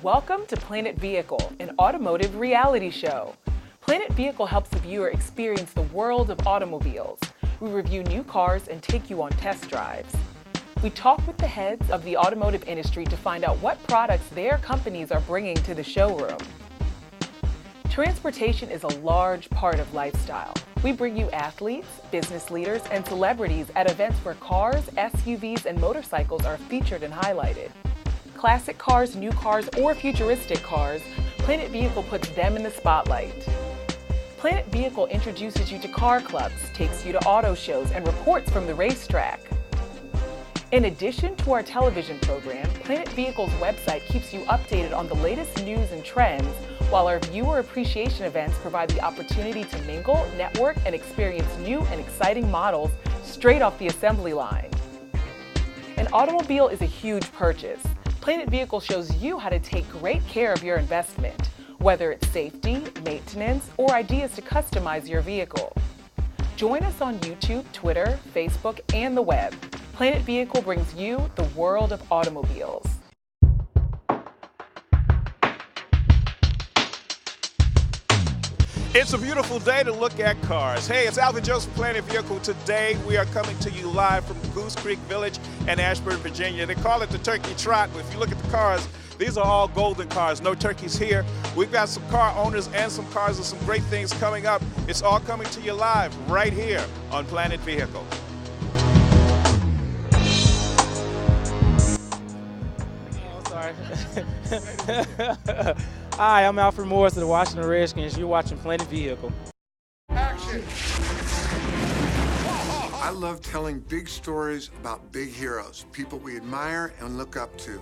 Welcome to Planet Vehicle, an automotive reality show. Planet Vehicle helps the viewer experience the world of automobiles. We review new cars and take you on test drives. We talk with the heads of the automotive industry to find out what products their companies are bringing to the showroom. Transportation is a large part of lifestyle. We bring you athletes, business leaders, and celebrities at events where cars, SUVs, and motorcycles are featured and highlighted. Classic cars, new cars, or futuristic cars, Planet Vehicle puts them in the spotlight. Planet Vehicle introduces you to car clubs, takes you to auto shows, and reports from the racetrack. In addition to our television program, Planet Vehicle's website keeps you updated on the latest news and trends, while our viewer appreciation events provide the opportunity to mingle, network, and experience new and exciting models straight off the assembly line. An automobile is a huge purchase. Planet Vehicle shows you how to take great care of your investment, whether it's safety, maintenance, or ideas to customize your vehicle. Join us on YouTube, Twitter, Facebook, and the web. Planet Vehicle brings you the world of automobiles. It's a beautiful day to look at cars. Hey, it's Alvin Joseph, Planet Vehicle. Today we are coming to you live from Goose Creek Village in Ashburn, Virginia. They call it the Turkey Trot, but if you look at the cars, these are all golden cars. No turkeys here. We've got some car owners and some cars with some great things coming up. It's all coming to you live right here on Planet Vehicle. Hi, I'm Alfred of the Washington Redskins. You're watching Planet Vehicle. Action! I love telling big stories about big heroes, people we admire and look up to.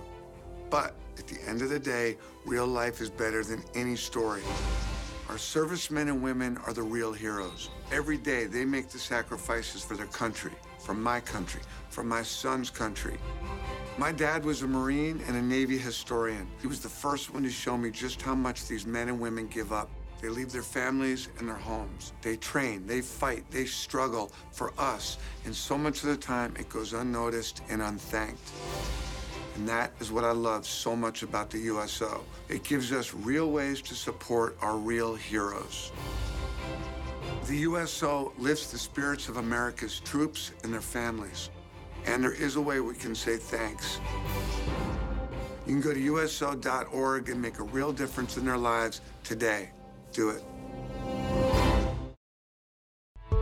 But at the end of the day, real life is better than any story. Our servicemen and women are the real heroes. Every day they make the sacrifices for their country, for my country, for my son's country. My dad was a Marine and a Navy historian. He was the first one to show me just how much these men and women give up. They leave their families and their homes. They train, they fight, they struggle for us. And so much of the time, it goes unnoticed and unthanked. And that is what I love so much about the USO. It gives us real ways to support our real heroes. The USO lifts the spirits of America's troops and their families. And there is a way we can say thanks. You can go to USO.org and make a real difference in their lives today. Do it.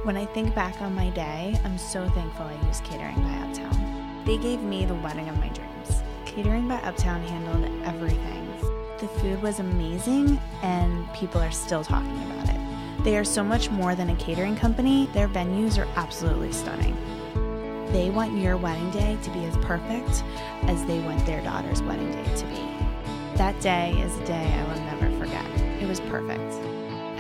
When I think back on my day, I'm so thankful I used Catering by Uptown. They gave me the wedding of my dreams. Catering by Uptown handled everything. The food was amazing, and people are still talking about it. They are so much more than a catering company. Their venues are absolutely stunning. They want your wedding day to be as perfect as they want their daughter's wedding day to be. That day is a day I will never forget. It was perfect.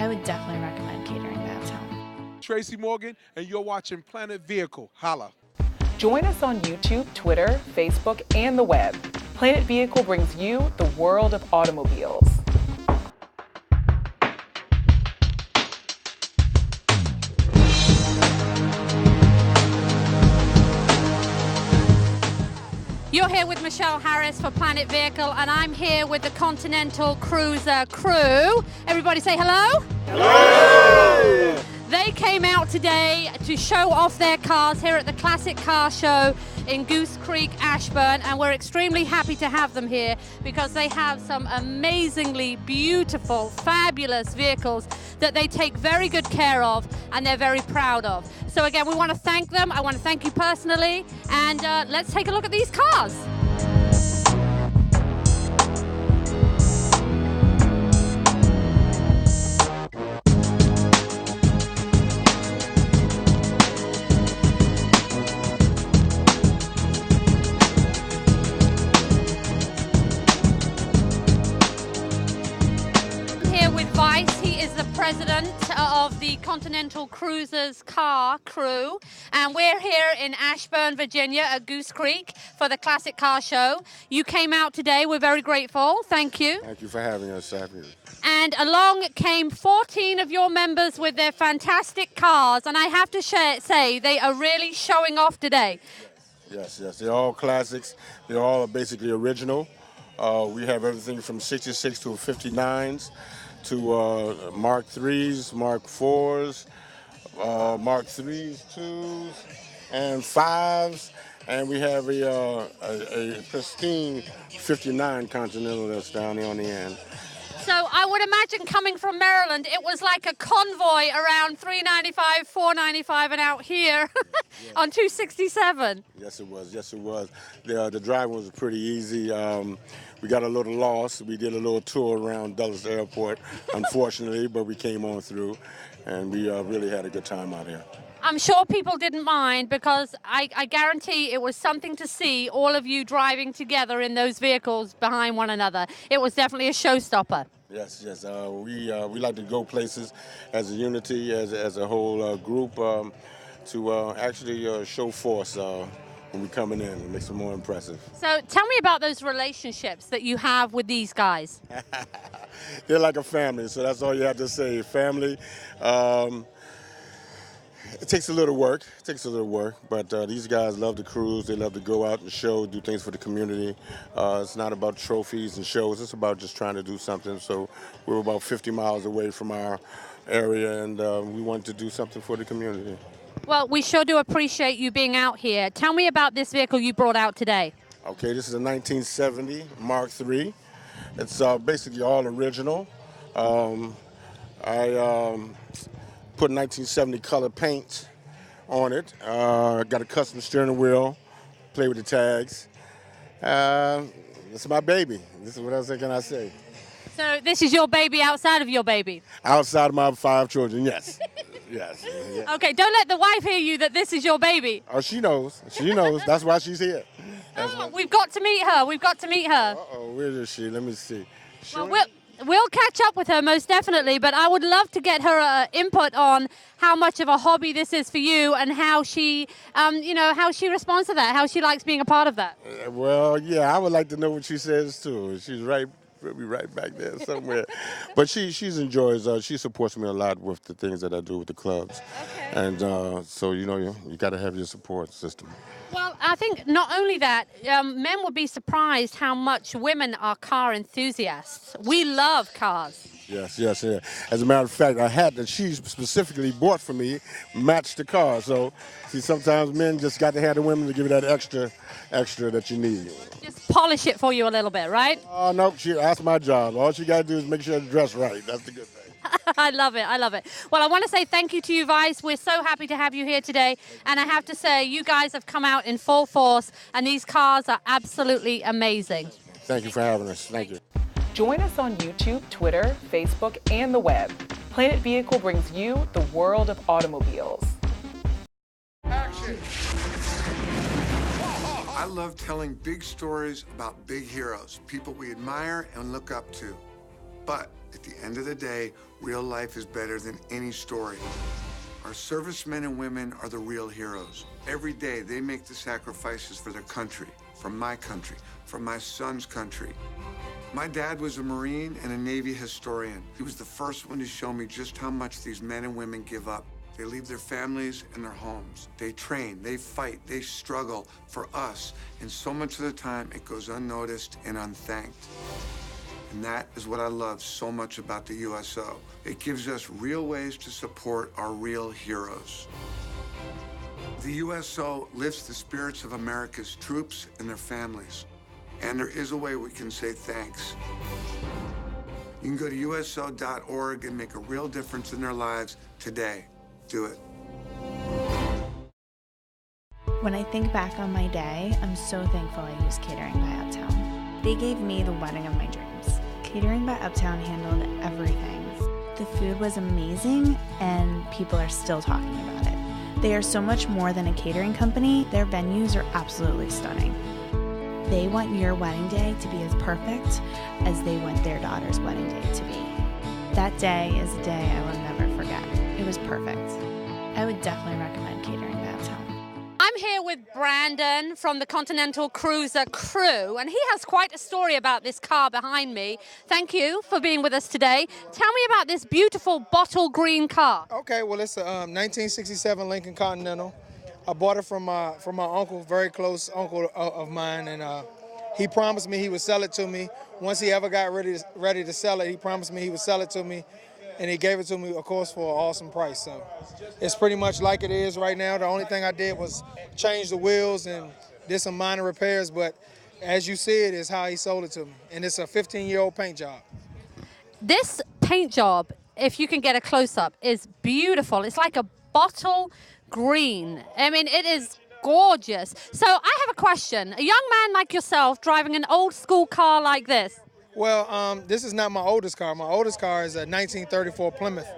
I would definitely recommend Catering by Uptown. Tracy Morgan, and you're watching Planet Vehicle. Holla. Join us on YouTube, Twitter, Facebook, and the web. Planet Vehicle brings you the world of automobiles. You're here with Michelle Harris for Planet Vehicle, and I'm here with the Continental Cruiser crew. Everybody say hello. Hello. They came out today to show off their cars here at the Classic Car Show in Goose Creek, Ashburn, and we're extremely happy to have them here because they have some amazingly beautiful, fabulous vehicles that they take very good care of and they're very proud of. So again, we want to thank them. I want to thank you personally, and let's take a look at these cars. He is the president of the Continental Cruisers Car Crew, and we're here in Ashburn, Virginia at Goose Creek for the Classic Car Show. You came out today. We're very grateful. Thank you. Thank you for having us, Ashburn. And along came 14 of your members with their fantastic cars, and I have to say they are really showing off today. Yes. They're all classics. They're all basically original. We have everything from 66 to 59s to Mark 3s, Mark 4s, Mark 3s, 2s, and 5s. And we have a pristine 59 Continental that's down there on the end. So I would imagine coming from Maryland, it was like a convoy around 395, 495, and out here on 267. Yes, it was. Yes, it was. The driving was pretty easy. We got a little lost. We did a little tour around Dulles Airport, unfortunately, but we came on through, and we really had a good time out here. I'm sure people didn't mind because I guarantee it was something to see all of you driving together in those vehicles behind one another. It was definitely a showstopper. Yes, yes. We like to go places as a unity, as a whole group, to actually show force when we're coming in and make it more impressive. So tell me about those relationships that you have with these guys. They're like a family, so that's all you have to say. Family. It takes a little work. But these guys love to cruise. They love to go out and show, do things for the community. It's not about trophies and shows. It's about just trying to do something. So we're about 50 miles away from our area, and we wanted to do something for the community. Well, we sure do appreciate you being out here. Tell me about this vehicle you brought out today. Okay, this is a 1970 Mark III. It's basically all original. I put 1970 color paint on it. Got a custom steering wheel, play with the tags. This is my baby. This is what else can I say? So this is your baby outside of your baby? Outside of my 5 children, yes. Yes. Yeah. Okay, don't let the wife hear you that this is your baby. Oh, she knows. She knows. That's why she's here. We've got to meet her. We've got to meet her. Uh-oh, where is she? Let me see. Well, we'll catch up with her most definitely, but I would love to get her input on how much of a hobby this is for you and how she, how she responds to that, how she likes being a part of that. Well, yeah, I would like to know what she says too. She's probably right back there somewhere. But she enjoys, she supports me a lot with the things that I do with the clubs. Okay. And so, you got to have your support system. Well, I think not only that, men would be surprised how much women are car enthusiasts. We love cars. Yes. As a matter of fact, a hat that she specifically bought for me matched the car. So, see, sometimes men just got to have the women to give you that extra that you need. Just polish it for you a little bit, right? Nope, that's my job. All she got to do is make sure it's dressed right. That's the good thing. I love it. Well, I want to say thank you to you guys. We're so happy to have you here today. And I have to say, you guys have come out in full force, and these cars are absolutely amazing. Thank you for having us. Thank you. Join us on YouTube, Twitter, Facebook, and the web. Planet Vehicle brings you the world of automobiles. Action! I love telling big stories about big heroes, people we admire and look up to. But at the end of the day, real life is better than any story. Our servicemen and women are the real heroes. Every day, they make the sacrifices for their country, for my country, for my son's country. My dad was a Marine and a Navy historian. He was the first one to show me just how much these men and women give up. They leave their families and their homes. They train, they fight, they struggle for us. And so much of the time, it goes unnoticed and unthanked. And that is what I love so much about the USO. It gives us real ways to support our real heroes. The USO lifts the spirits of America's troops and their families. And there is a way we can say thanks. You can go to USO.org and make a real difference in their lives today. Do it. When I think back on my day, I'm so thankful I used Catering by Uptown. They gave me the wedding of my dreams. Catering by Uptown handled everything. The food was amazing, and people are still talking about it. They are so much more than a catering company. Their venues are absolutely stunning. They want your wedding day to be as perfect as they want their daughter's wedding day to be. That day is a day I will never forget. It was perfect. I would definitely recommend Catering by Uptown. I'm here with Brandon from the Continental Cruiser crew, and he has quite a story about this car behind me. Thank you for being with us today. Tell me about this beautiful bottle green car. Okay, well, it's a 1967 Lincoln Continental. I bought it from my uncle, very close uncle of mine, and he promised me he would sell it to me. Once he ever got ready to sell it, he promised me he would sell it to me, and he gave it to me, of course, for an awesome price. So it's pretty much like it is right now. The only thing I did was change the wheels and did some minor repairs, but as you see it is how he sold it to me, and it's a 15-year-old paint job. This paint job, if you can get a close-up, is beautiful. It's like a bottle green. I mean, it is gorgeous. So I have a question. A young man like yourself driving an old school car like this. Well, this is not my oldest car. My oldest car is a 1934 Plymouth.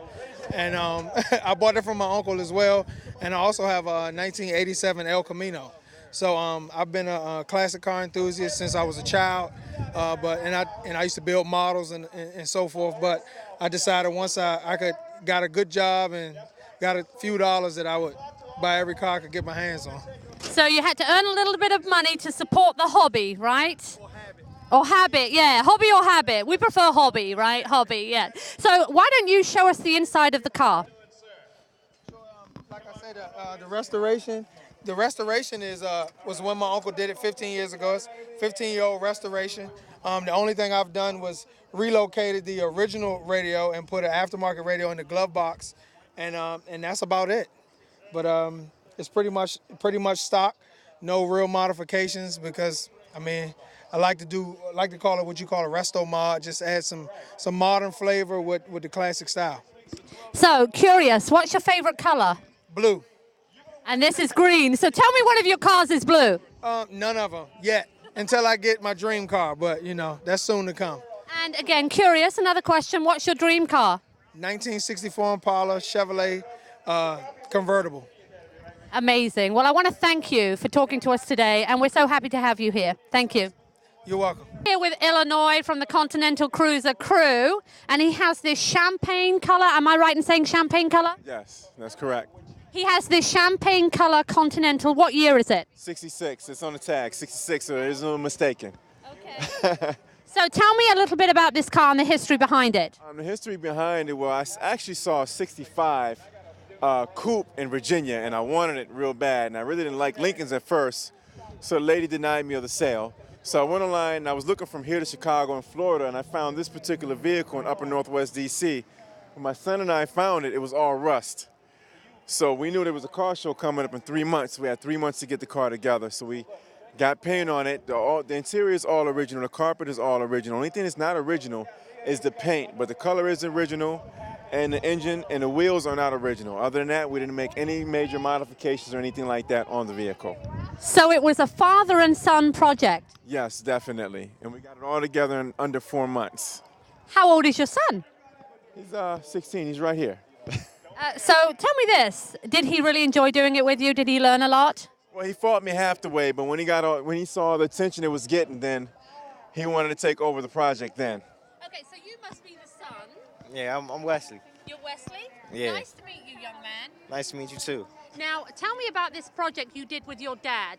And I bought it from my uncle as well. And I also have a 1987 El Camino. So I've been a classic car enthusiast since I was a child. And I used to build models and so forth. But I decided once I got a good job and got a few dollars that I would buy every car I could get my hands on. So you had to earn a little bit of money to support the hobby, right? Or habit, yeah. Hobby or habit. We prefer hobby, right? Hobby, yeah. So why don't you show us the inside of the car? So, like I said, the restoration was when my uncle did it 15 years ago. It's 15-year-old restoration. The only thing I've done was relocated the original radio and put an aftermarket radio in the glove box, and that's about it. But it's pretty much stock, no real modifications, because I mean I like to call it what you call a resto mod, just add some modern flavor with the classic style. So curious, what's your favorite color? Blue. And this is green. So tell me one of your cars is blue. None of them yet, until I get my dream car, but you know, that's soon to come. And again, curious, another question, what's your dream car? 1964 Impala Chevrolet Convertible. Amazing. Well, I want to thank you for talking to us today, and we're so happy to have you here. Thank you. You're welcome. Here with Illinois from the Continental Cruiser crew, and he has this champagne color. Am I right in saying champagne color? Yes, that's correct. He has this champagne color Continental. What year is it? 66. It's on the tag. 66, so there's no mistaken. Okay. So tell me a little bit about this car and the history behind it. The history behind it, well, I actually saw a 65 coupe in Virginia, and I wanted it real bad, and I really didn't like Lincolns at first, so the lady denied me of the sale. So I went online, and I was looking from here to Chicago and Florida, and I found this particular vehicle in upper northwest D.C. When my son and I found it, it was all rust. So we knew there was a car show coming up in 3 months. We had 3 months to get the car together, so we got paint on it. The interior is all original. The carpet is all original. The only thing that's not original is the paint, but the color is original, and the engine and the wheels are not original. Other than that, we didn't make any major modifications or anything like that on the vehicle. So it was a father and son project? Yes, definitely. And we got it all together in under 4 months. How old is your son? He's 16. He's right here. So tell me this. Did he really enjoy doing it with you? Did he learn a lot? Well, he fought me half the way, but when he saw the attention it was getting, then he wanted to take over the project then. Okay, so you must be the son. Yeah, I'm Wesley. You're Wesley? Yeah. Nice to meet you, young man. Nice to meet you too. Now, tell me about this project you did with your dad.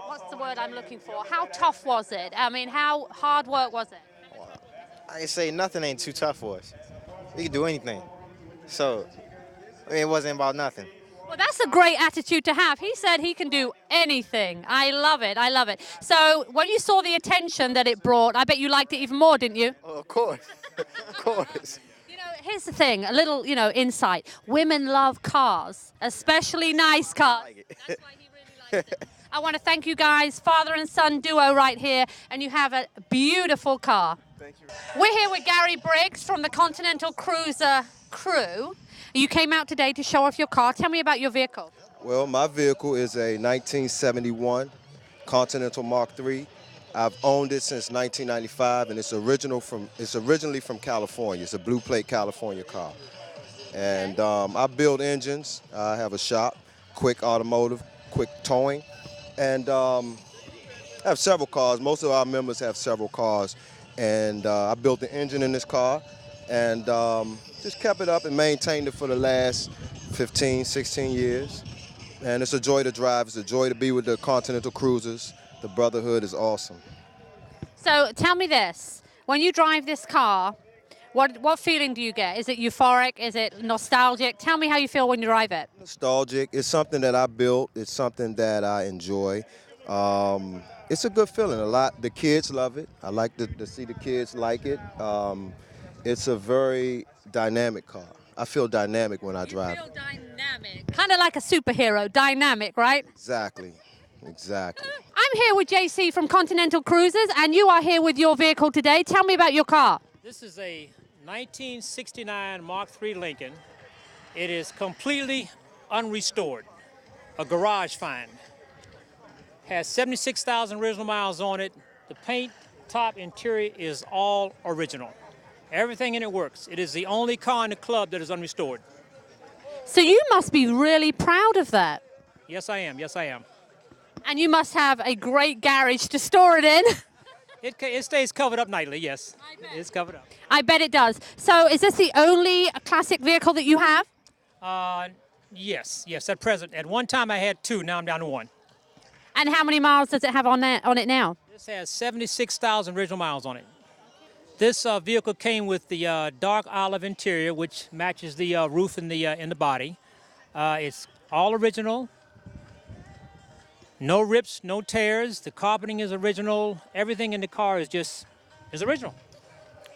What's the word I'm looking for? How tough was it? I mean, how hard work was it? I can say nothing ain't too tough for us. We can do anything. So, I mean, it wasn't about nothing. Well, that's a great attitude to have. He said he can do anything. I love it. I love it. So when you saw the attention that it brought, I bet you liked it even more, didn't you? Oh, of course. Of course. You know, here's the thing, a little, insight. Women love cars, especially nice cars. That's why he really likes it. I want to thank you guys, father and son duo right here, and you have a beautiful car. Thank you. We're here with Gary Briggs from the Continental Cruiser crew. You came out today to show off your car. Tell me about your vehicle. Well, my vehicle is a 1971 Continental Mark III. I've owned it since 1995, and it's originally from California. It's a blue plate California car. And I build engines. I have a shop, Quick Automotive, Quick Towing. And I have several cars. Most of our members have several cars. And I built the engine in this car and just kept it up and maintained it for the last 15, 16 years. And it's a joy to drive. It's a joy to be with the Continental Cruisers. The brotherhood is awesome. So tell me this. When you drive this car, what feeling do you get? Is it euphoric? Is it nostalgic? Tell me how you feel when you drive it. Nostalgic. It's something that I built. It's something that I enjoy. It's a good feeling. The kids love it. I like to see the kids like it. It's a very dynamic car. I feel dynamic when I drive. You feel dynamic. Kind of like a superhero, dynamic, right? Exactly. I'm here with JC from Continental Cruisers, and you are here with your vehicle today. Tell me about your car. This is a 1969 Mark III Lincoln. It is completely unrestored, a garage find. Has 76,000 original miles on it. The paint, top, interior is all original. Everything in it works. It is the only car in the club that is unrestored. So you must be really proud of that. Yes, I am. Yes, I am. And you must have a great garage to store it in. It stays covered up nightly, yes. It's covered up. I bet it does. So is this the only classic vehicle that you have? Yes, at present. At one time I had two, now I'm down to one. And how many miles does it have on it now? This has 76,000 original miles on it. This vehicle came with the dark olive interior, which matches the roof in the body. It's all original. No rips, no tears. The carpeting is original. Everything in the car is original.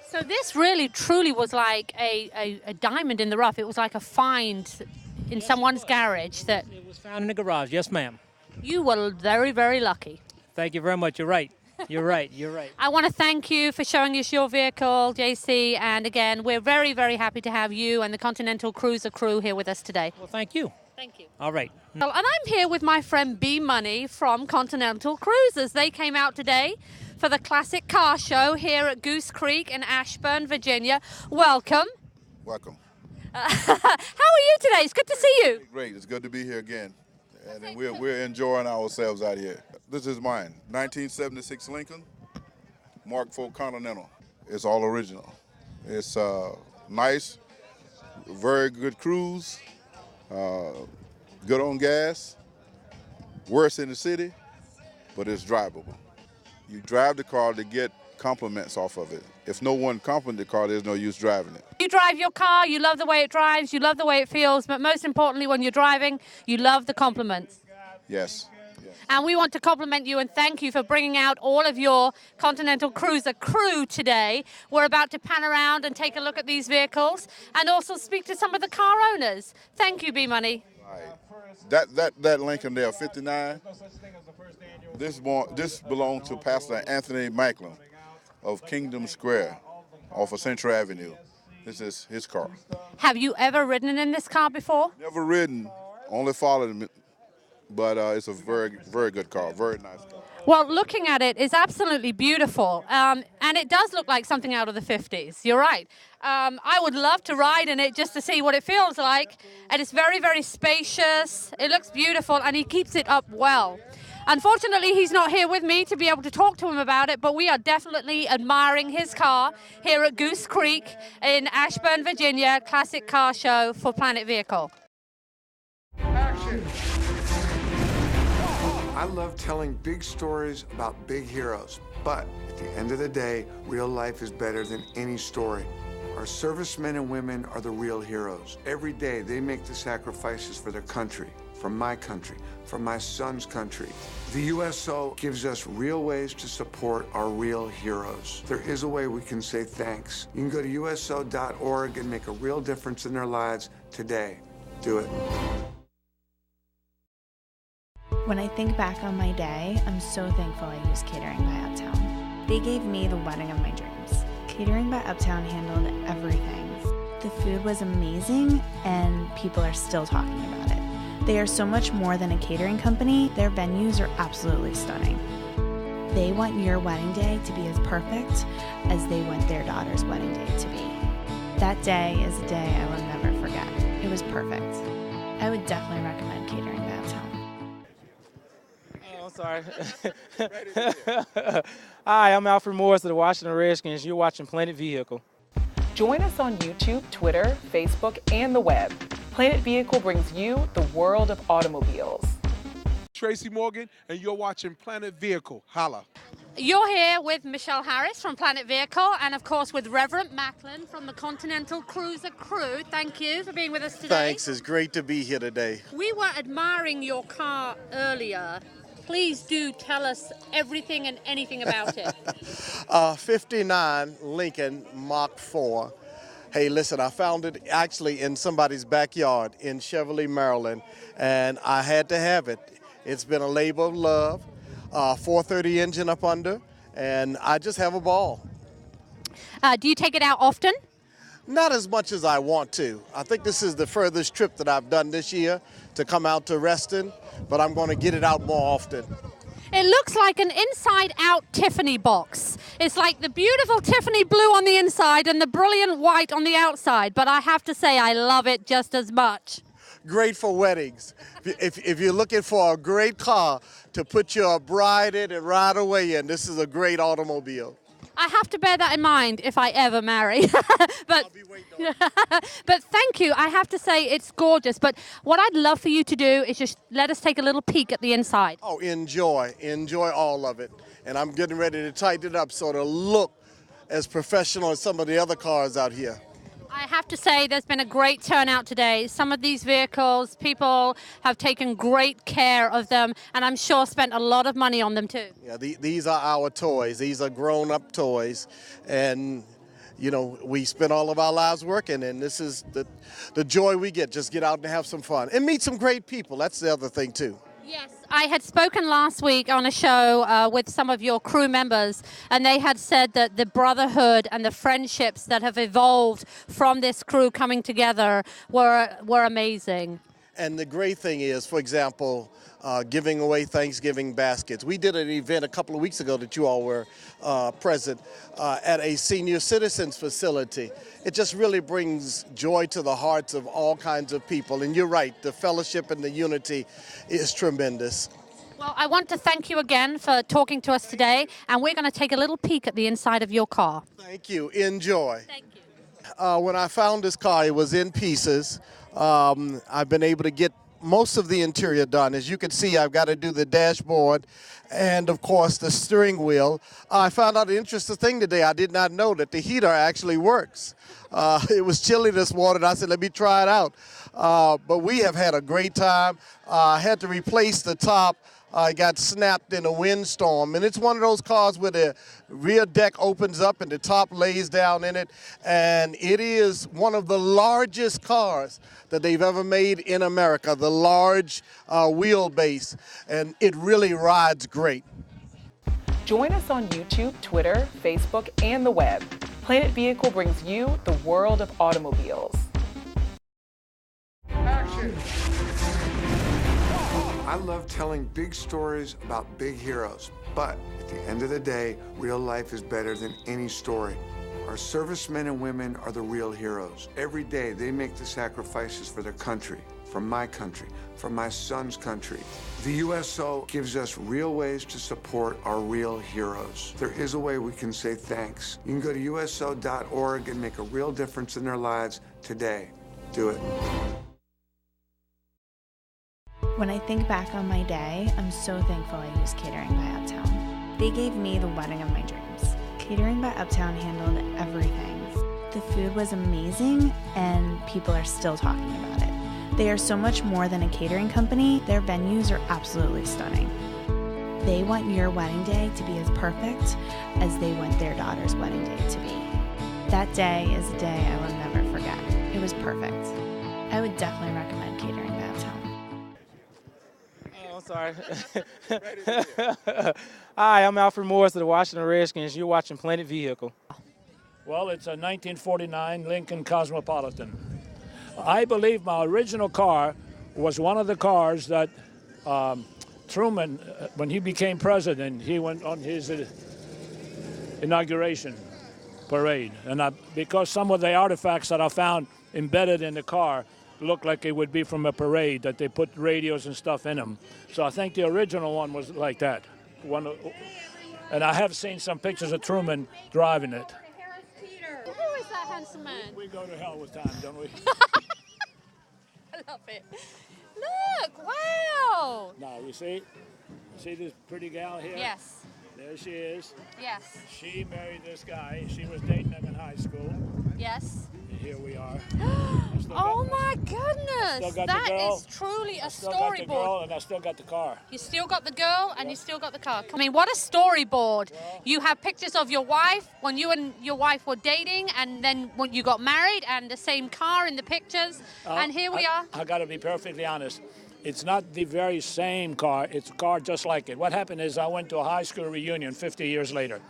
So this really, truly was like a diamond in the rough. It was like a find in someone's garage. It was found in the garage, yes, ma'am. You were very, very lucky. Thank you very much. You're right. You're right. I want to thank you for showing us your vehicle, JC. And again, we're very, very happy to have you and the Continental Cruiser crew here with us today. Well, thank you. Thank you. All right. Well, and I'm here with my friend B Money from Continental Cruisers. They came out today for the classic car show here at Goose Creek in Ashburn, Virginia. Welcome. Welcome. How are you today? It's good to see you. Great. It's good to be here again. And we're enjoying ourselves out here. This is mine, 1976 Lincoln, Mark IV Continental. It's all original. It's nice, very good cruise, good on gas, worse in the city, but it's drivable. You drive the car to get compliments off of it. If no one compliments the car, there's no use driving it. You drive your car, you love the way it drives, you love the way it feels, but most importantly, when you're driving, you love the compliments. Yes. And we want to compliment you and thank you for bringing out all of your Continental Cruiser crew today. We're about to pan around and take a look at these vehicles and also speak to some of the car owners. Thank you, B Money. Right. That Lincoln there, 59, this belonged to Pastor Anthony Macklin of Kingdom Square off of Central Avenue. This is his car. Have you ever ridden in this car before? Never ridden, only followed him. But it's a very, very good car, very nice car. Well, looking at it is absolutely beautiful, and it does look like something out of the 50s. You're right. I would love to ride in it just to see what it feels like, and it's very, very spacious. It looks beautiful, and he keeps it up well. Unfortunately, he's not here with me to be able to talk to him about it, but we are definitely admiring his car here at Goose Creek in Ashburn, Virginia, classic car show for Planet Vehicle. Action! I love telling big stories about big heroes, but at the end of the day, real life is better than any story. Our servicemen and women are the real heroes. Every day, they make the sacrifices for their country, for my country, for my son's country. The USO gives us real ways to support our real heroes. There is a way we can say thanks. You can go to USO.org and make a real difference in their lives today. Do it. When I think back on my day, I'm so thankful I used Catering by Uptown. They gave me the wedding of my dreams. Catering by Uptown handled everything. The food was amazing, and people are still talking about it. They are so much more than a catering company. Their venues are absolutely stunning. They want your wedding day to be as perfect as they want their daughter's wedding day to be. That day is a day I will never forget. It was perfect. I would definitely recommend Catering by Uptown. I'm sorry. Hi, I'm Alfred Morris of the Washington Redskins. You're watching Planet Vehicle. Join us on YouTube, Twitter, Facebook, and the web. Planet Vehicle brings you the world of automobiles. Tracy Morgan, and you're watching Planet Vehicle. Holla. You're here with Michelle Harris from Planet Vehicle and, of course, with Reverend Macklin from the Continental Cruiser crew. Thank you for being with us today. Thanks. It's great to be here today. We were admiring your car earlier, Please do tell us everything and anything about it. 59 Lincoln Mach 4. Hey, listen, I found it actually in somebody's backyard in Cheverly, Maryland, and I had to have it. It's been a labor of love, 430 engine up under, and I just have a ball. Do you take it out often? Not as much as I want to. I think this is the furthest trip that I've done this year to come out to Reston, but I'm going to get it out more often. It looks like an inside-out Tiffany box. It's like the beautiful Tiffany blue on the inside and the brilliant white on the outside, but I have to say I love it just as much. Great for weddings. If you're looking for a great car to put your bride in and ride away in, this is a great automobile. I have to bear that in mind if I ever marry. But thank you. I have to say it's gorgeous. But what I'd love for you to do is just let us take a little peek at the inside. Oh, enjoy all of it. And I'm getting ready to tighten it up so it'll look as professional as some of the other cars out here. I have to say there's been a great turnout today. Some of these vehicles, people have taken great care of them, and I'm sure spent a lot of money on them too. Yeah, these are our toys. These are grown-up toys, and you know, we spend all of our lives working, and this is the joy we get. Just get out and have some fun and meet some great people. That's the other thing too. Yes, I had spoken last week on a show with some of your crew members, and they had said that the brotherhood and the friendships that have evolved from this crew coming together were amazing. And the great thing is, for example, giving away Thanksgiving baskets. We did an event a couple of weeks ago that you all were present at a senior citizens facility. It just really brings joy to the hearts of all kinds of people. And you're right, the fellowship and the unity is tremendous. Well, I want to thank you again for talking to us today, and we're going to take a little peek at the inside of your car. Thank you. Enjoy. Thank you. When I found this car, it was in pieces. I've been able to get most of the interior done. As you can see, I've got to do the dashboard and, of course, the steering wheel. I found out an interesting thing today. I did not know that the heater actually works. It was chilly this morning. I said, let me try it out. But we have had a great time. I had to replace the top. I got snapped in a windstorm, and it's one of those cars where the rear deck opens up and the top lays down in it, and it is one of the largest cars that they've ever made in America, the large wheelbase, and it really rides great. Join us on YouTube, Twitter, Facebook, and the web. Planet Vehicle brings you the world of automobiles. Action! I love telling big stories about big heroes, but at the end of the day, real life is better than any story. Our servicemen and women are the real heroes. Every day, they make the sacrifices for their country, for my country, for my son's country. The USO gives us real ways to support our real heroes. There is a way we can say thanks. You can go to USO.org and make a real difference in their lives today. Do it. When I think back on my day, I'm so thankful I used Catering by Uptown. They gave me the wedding of my dreams. Catering by Uptown handled everything. The food was amazing, and people are still talking about it. They are so much more than a catering company. Their venues are absolutely stunning. They want your wedding day to be as perfect as they want their daughter's wedding day to be. That day is a day I will never forget. It was perfect. I would definitely recommend Catering by Uptown. I'm sorry. Hi, I'm Alfred of the Washington Redskins. You're watching Planet Vehicle. Well, it's a 1949 Lincoln Cosmopolitan. I believe my original car was one of the cars that Truman, when he became president, he went on his inauguration parade. And because some of the artifacts that I found embedded in the car looked like it would be from a parade, that they put radios and stuff in them. So I think the original one was like that. And I have seen some pictures of Truman driving it. Who is that handsome man? We go to hell with time, don't we? I love it. Look, wow. Now, you see this pretty gal here? Yes. There she is. Yes. She married this guy. She was dating him in high school. Yes. And here we are. Oh my goodness! That is truly a I still got the storyboard. girl, and I still got the car. You still got the girl and you still got the car. I mean, what a storyboard. You have pictures of your wife when you and your wife were dating, and then when you got married, and the same car in the pictures. And here we are. I got to be perfectly honest. It's not the very same car. It's a car just like it. What happened is I went to a high school reunion 50 years later.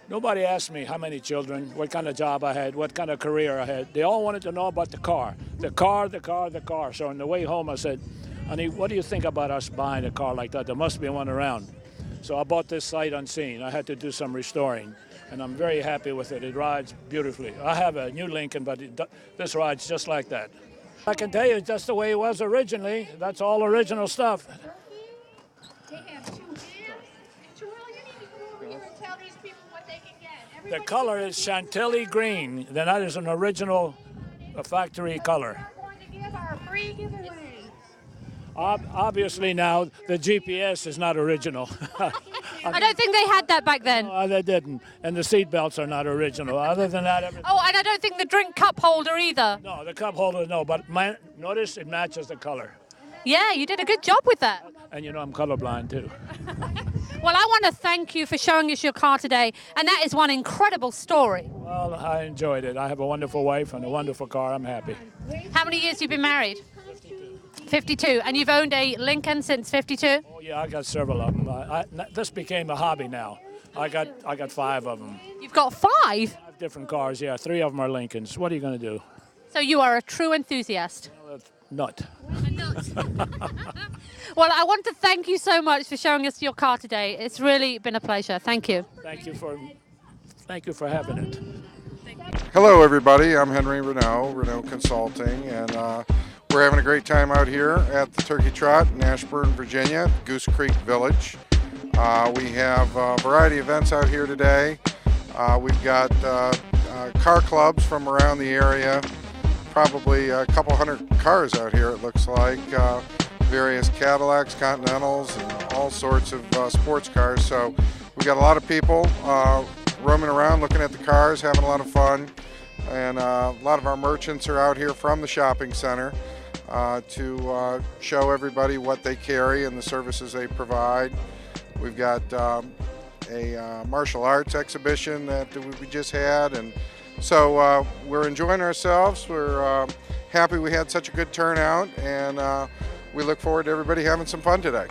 Nobody asked me how many children, what kind of job I had, what kind of career I had. They all wanted to know about the car. The car, the car, the car. So on the way home I said, honey, what do you think about us buying a car like that? There must be one around. So I bought this sight unseen. I had to do some restoring, and I'm very happy with it. It rides beautifully. I have a new Lincoln, but this rides just like that. I can tell you it's just the way it was originally. That's all original stuff. The color is Chantilly green. Then that is an original factory color. Obviously now the GPS is not original. I don't think they had that back then. No, they didn't. And the seat belts are not original. Other than that, everything. Oh, and I don't think the drink cup holder either. No, the cup holder, no. But notice it matches the color. Yeah, you did a good job with that. And you know I'm colorblind too. Well, I want to thank you for showing us your car today, and that is one incredible story. Well, I enjoyed it. I have a wonderful wife and a wonderful car. I'm happy. How many years have you been married? 52. And you've owned a Lincoln since 52? Oh yeah, I got several of them. This became a hobby now. I got 5 of them. You've got 5? 5 different cars, yeah. 3 of them are Lincolns. What are you going to do? So you are a true enthusiast. Nut. Well, I want to thank you so much for showing us your car today. It's really been a pleasure. Thank you. Thank you for having it. Hello, everybody. I'm Henry Renaud Consulting, and we're having a great time out here at the Turkey Trot in Ashburn, Virginia, Goose Creek Village. We have a variety of events out here today. We've got car clubs from around the area, probably a couple hundred cars out here, it looks like. Various Cadillacs, Continentals, and all sorts of sports cars. So we've got a lot of people roaming around looking at the cars, having a lot of fun. And a lot of our merchants are out here from the shopping center to show everybody what they carry and the services they provide. We've got a martial arts exhibition that we just had, and so we're enjoying ourselves. We're happy we had such a good turnout, and we look forward to everybody having some fun today.